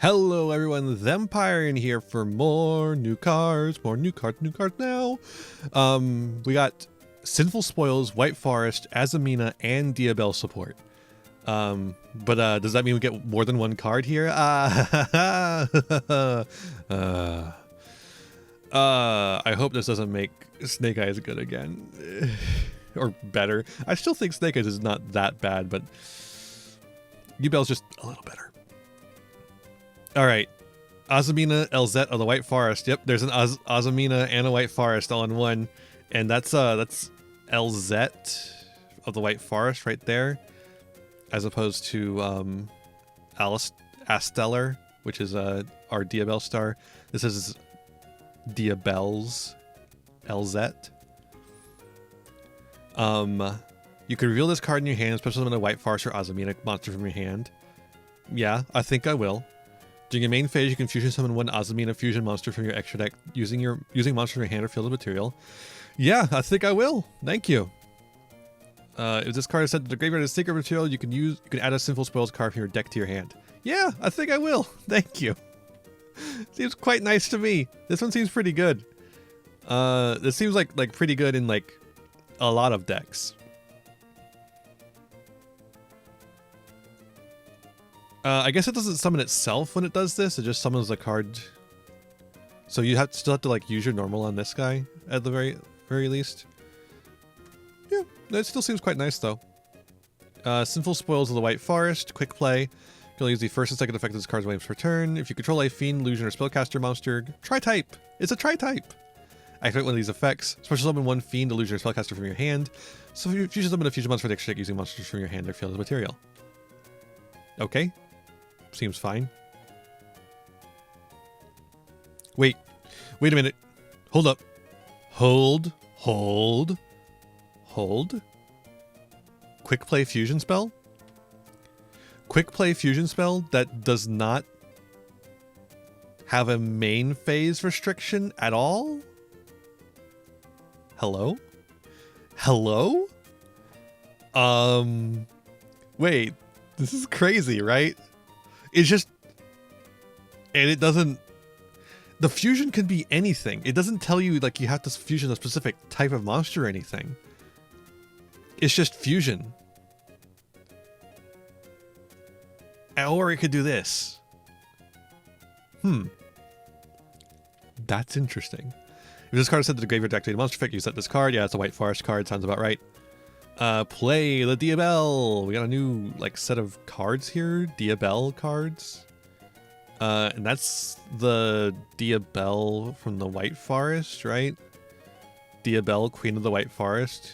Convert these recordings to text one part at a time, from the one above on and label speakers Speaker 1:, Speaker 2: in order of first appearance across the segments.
Speaker 1: Hello everyone, Thempire in here for more new cards now. We got Sinful Spoils, White Forest, Azamina, and Diabell support. But does that mean we get more than one card here? I hope this doesn't make Snake Eyes good again. Or better. I still think Snake Eyes is not that bad, but Diabell's just a little better. Alright, Azamina, LZ of the White Forest. Yep, there's an Azamina and a White Forest all in one. And that's LZ of the White Forest right there. As opposed to Astellar, which is our Diabell star. This is Diabell's LZ. You can reveal this card in your hand, especially when a White Forest or Azamina monster from your hand. Yeah, I think I will. During your main phase, you can fusion summon one Azamina fusion monster from your extra deck using monster from your hand or field of material. Yeah, I think I will. Thank you. If this card is sent to the graveyard as secret material, you can add a Sinful Spoils card from your deck to your hand. Yeah, I think I will. Thank you. Seems quite nice to me. This one seems pretty good. This seems like pretty good in like a lot of decks. I guess it doesn't summon itself when it does this. It just summons the card. So you still have to like use your normal on this guy at the very least. Yeah, it still seems quite nice though. Sinful Spoils of the White Forest. Quick play. You can only use the first and second effect of this card's waves per turn. If you control a fiend, illusion, or spellcaster monster, tri-type. It's a tri-type. Activate one of these effects. Special summon one fiend, illusion, or spellcaster from your hand. So if you fusion summon a fusion monster for the extra deck using monsters from your hand or field of material. Okay. Seems fine. Wait a minute. Hold up. Hold. Quick play fusion spell? Quick play fusion spell that does not have a main phase restriction at all? Hello? Hello? Wait, this is crazy, right? It's just, and it doesn't, the fusion can be anything. It doesn't tell you like you have to fusion a specific type of monster or anything. It's just fusion. Or it could do this. That's interesting. If this card is sent to the graveyard to activate a monster effect, you set this card. Yeah, it's a White Forest card. Sounds about right. Play the Diabell. We got a new like set of cards here, Diabell cards. And that's the Diabell from the White Forest, right? Diabell, Queen of the White Forest.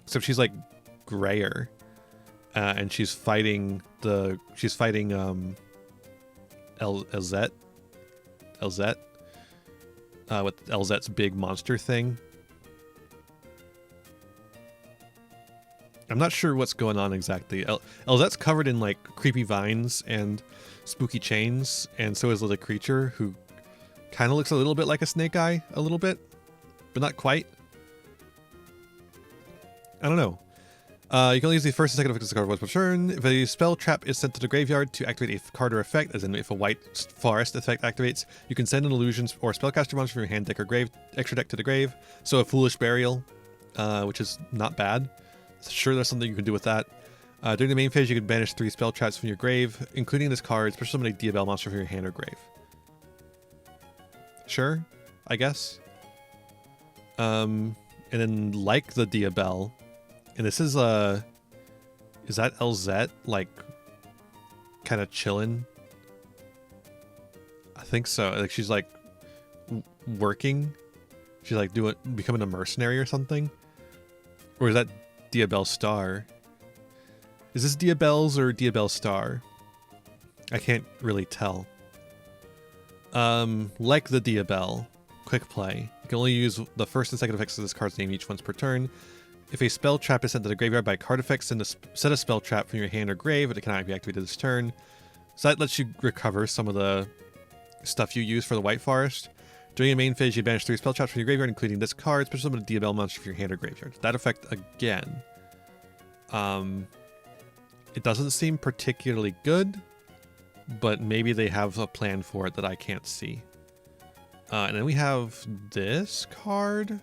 Speaker 1: Except she's like grayer. And she's fighting LZ with LZ's big monster thing. I'm not sure what's going on exactly. LZ's covered in like creepy vines and spooky chains, and so is the creature, who kind of looks a little bit like a snake eye, a little bit, but not quite. I don't know. You can only use the first and second effect of the card once per turn. If a spell trap is sent to the graveyard to activate a card or effect, as in if a White Forest effect activates, you can send an illusion or spellcaster monster from your hand, deck, or grave extra deck to the grave. So a Foolish Burial, which is not bad. Sure, there's something you can do with that. During the main phase, you can banish 3 spell traps from your grave, including this card, special summon a Diabell monster from your hand or grave. Sure, I guess. And then like the Diabell, and this is that LZ like kind of chilling? I think so. Like she's like working. She's like becoming a mercenary or something. Or is that Diabell Star? Is this Diabell's or Diabell Star? I can't really tell. Like the Diabell, quick play. You can only use the first and second effects of this card's name each once per turn. If a spell trap is sent to the graveyard by card effects, send set a spell trap from your hand or grave, but it cannot be activated this turn. So that lets you recover some of the stuff you use for the White Forest. During your main phase, you banish 3 spell traps from your graveyard, including this card, special summon a Diabell monster from your hand or graveyard. That effect again. It doesn't seem particularly good. but maybe they have a plan for it that I can't see. And then we have this card.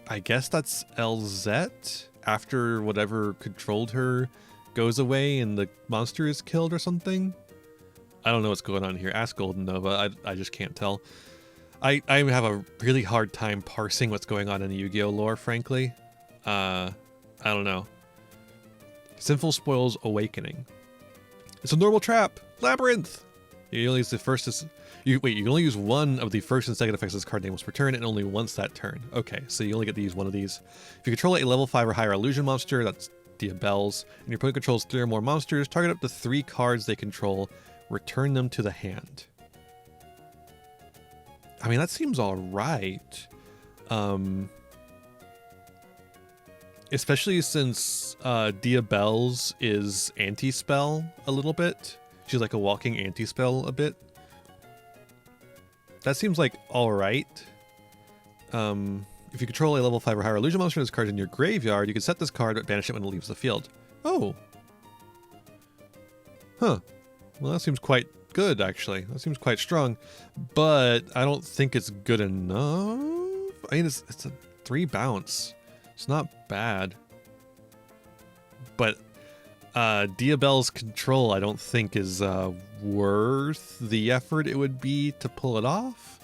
Speaker 1: I guess that's LZ after whatever controlled her goes away and the monster is killed or something. I don't know what's going on here. Ask Golden Nova. I just can't tell. I have a really hard time parsing what's going on in the Yu-Gi-Oh lore, frankly. I don't know. Sinful spoils Awakening. It's a normal trap. Labyrinth. You only use the first. You can only use one of the first and second effects of this card name once per turn, and only once that turn. Okay, so you only get to use one of these. If you control a level 5 or higher illusion monster, that's Diabell's, and your opponent controls 3 or more monsters, target up to 3 cards they control, return them to the hand. I mean, that seems alright. Especially since Diabell's is anti-spell a little bit. She's like a walking anti-spell a bit. That seems like alright. If you control a level 5 or higher illusion monster and this card's in your graveyard, you can set this card but banish it when it leaves the field. Oh. Huh. Well, that seems quite good, actually. That seems quite strong. But I don't think it's good enough. I mean, it's a 3 bounce. It's not bad. But Diabell's control, I don't think, is worth the effort it would be to pull it off.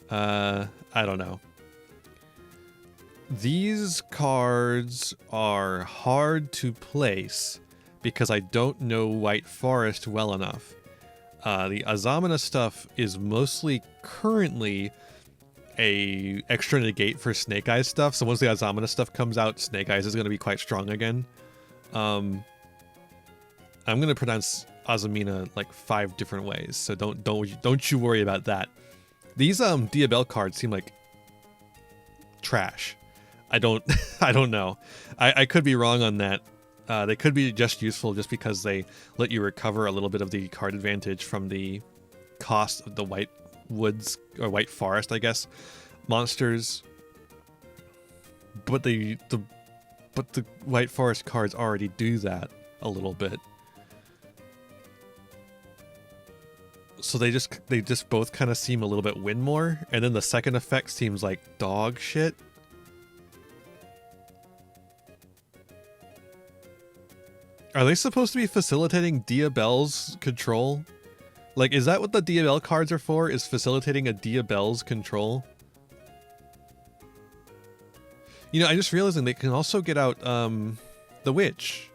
Speaker 1: I don't know. These cards are hard to place because I don't know White Forest well enough. The Azamina stuff is mostly currently a extra negate for Snake Eyes stuff. So once the Azamina stuff comes out, Snake Eyes is going to be quite strong again. I'm going to pronounce Azamina like 5 different ways, so don't you worry about that. These Diabell cards seem like trash. I don't know. I could be wrong on that. They could be just useful just because they let you recover a little bit of the card advantage from the cost of the White Woods or White Forest, I guess, monsters. But the White Forest cards already do that a little bit. So they just both kind of seem a little bit win more, and then the second effect seems like dog shit. Are they supposed to be facilitating Diabell's control? Like, is that what the Diabell cards are for? Is facilitating a Diabell's control? You know, I just realizing they can also get out the witch.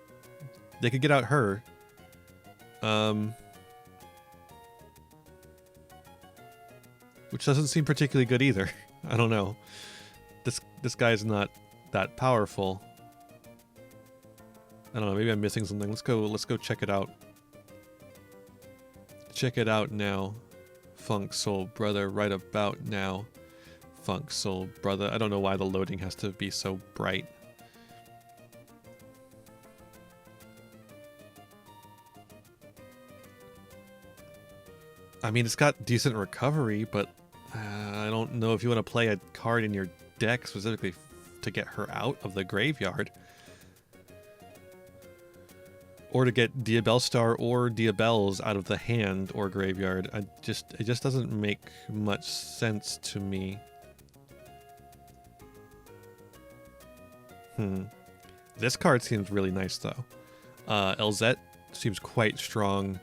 Speaker 1: They could get out her. Which doesn't seem particularly good either. I don't know. This guy's not that powerful. I don't know, maybe I'm missing something. Let's go check it out. Check it out now. Funk Soul Brother, right about now. Funk Soul Brother. I don't know why the loading has to be so bright. I mean, it's got decent recovery, but I don't know if you want to play a card in your deck specifically to get her out of the graveyard. Or to get Diabell Star or Diabells out of the hand or graveyard. It just doesn't make much sense to me. This card seems really nice though. LZ seems quite strong.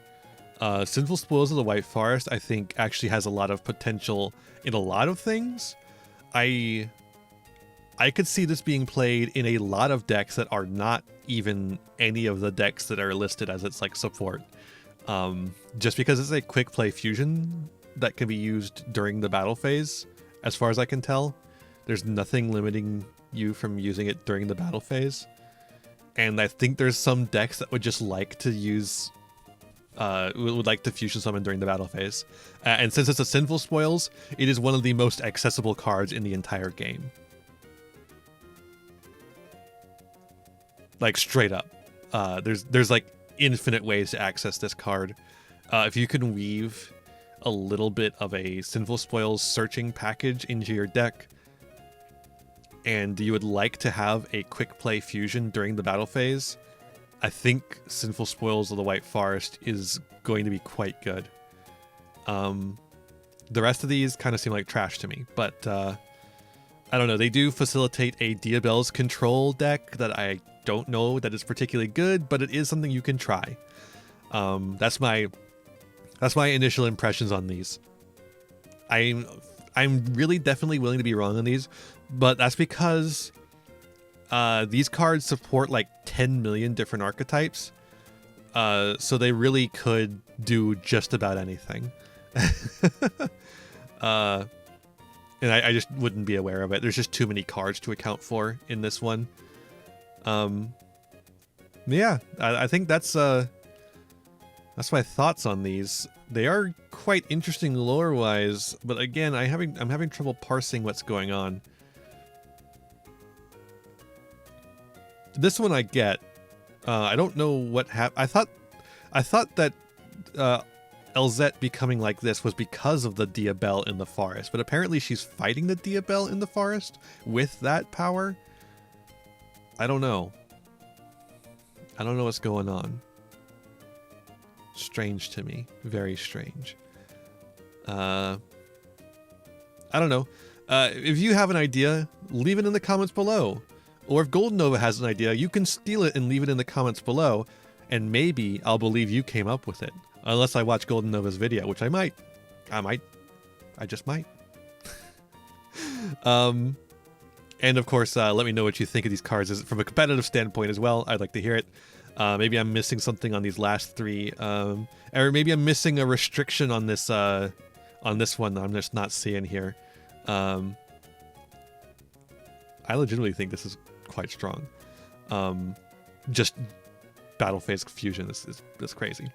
Speaker 1: Sinful Spoils of the White Forest, I think, actually has a lot of potential in a lot of things. I could see this being played in a lot of decks that are not even any of the decks that are listed as its like support. Just because it's a quick play fusion that can be used during the battle phase, as far as I can tell. There's nothing limiting you from using it during the battle phase. And I think there's some decks that would just like to use would like to fusion summon during the battle phase. And since it's a Sinful Spoils, it is one of the most accessible cards in the entire game. Like straight up. There's like infinite ways to access this card. If you can weave a little bit of a Sinful Spoils searching package into your deck, and you would like to have a quick play fusion during the battle phase, I think Sinful Spoils of the White Forest is going to be quite good. The rest of these kind of seem like trash to me, but I don't know. They do facilitate a Diabell's control deck that I don't know that is particularly good, but it is something you can try. That's my initial impressions on these. I'm really definitely willing to be wrong on these, but that's because these cards support like 10 million different archetypes, so they really could do just about anything. And I just wouldn't be aware of it. There's just too many cards to account for in this one. Yeah, I think that's my thoughts on these. They are quite interesting lore-wise, but again, I'm having trouble parsing what's going on. This one I get. I don't know what happened. I thought that Elzette becoming like this was because of the Diabell in the forest, but apparently she's fighting the Diabell in the forest with that power. I don't know. I don't know what's going on. Strange to me. Very strange. I don't know. If you have an idea, leave it in the comments below. Or if Golden Nova has an idea, you can steal it and leave it in the comments below, and maybe I'll believe you came up with it. Unless I watch Golden Nova's video, which I might. I just might. And of course, let me know what you think of these cards from a competitive standpoint as well. I'd like to hear it. Maybe I'm missing something on these last three, or maybe I'm missing a restriction on this one that I'm just not seeing here. I legitimately think this is quite strong. Just battle phase fusion is crazy.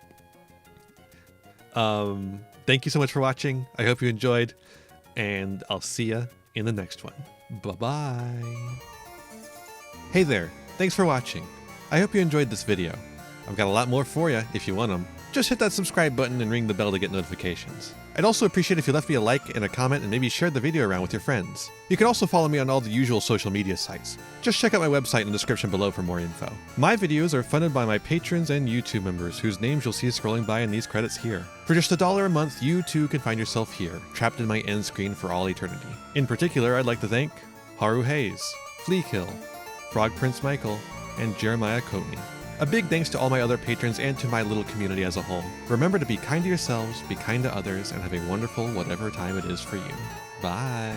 Speaker 1: Thank you so much for watching. I hope you enjoyed, and I'll see ya in the next one. Bye-bye. Hey there, thanks for watching. I hope you enjoyed this video. I've got a lot more for you if you want them. Just hit that subscribe button and ring the bell to get notifications. I'd also appreciate if you left me a like and a comment and maybe shared the video around with your friends. You can also follow me on all the usual social media sites. Just check out my website in the description below for more info. My videos are funded by my patrons and YouTube members, whose names you'll see scrolling by in these credits here. For just $1 a month, you too can find yourself here, trapped in my end screen for all eternity. In particular, I'd like to thank Haru Hayes, Fleekill, Frog Prince Michael, and Jeremiah Coatney. A big thanks to all my other patrons and to my little community as a whole. Remember to be kind to yourselves, be kind to others, and have a wonderful whatever time it is for you. Bye.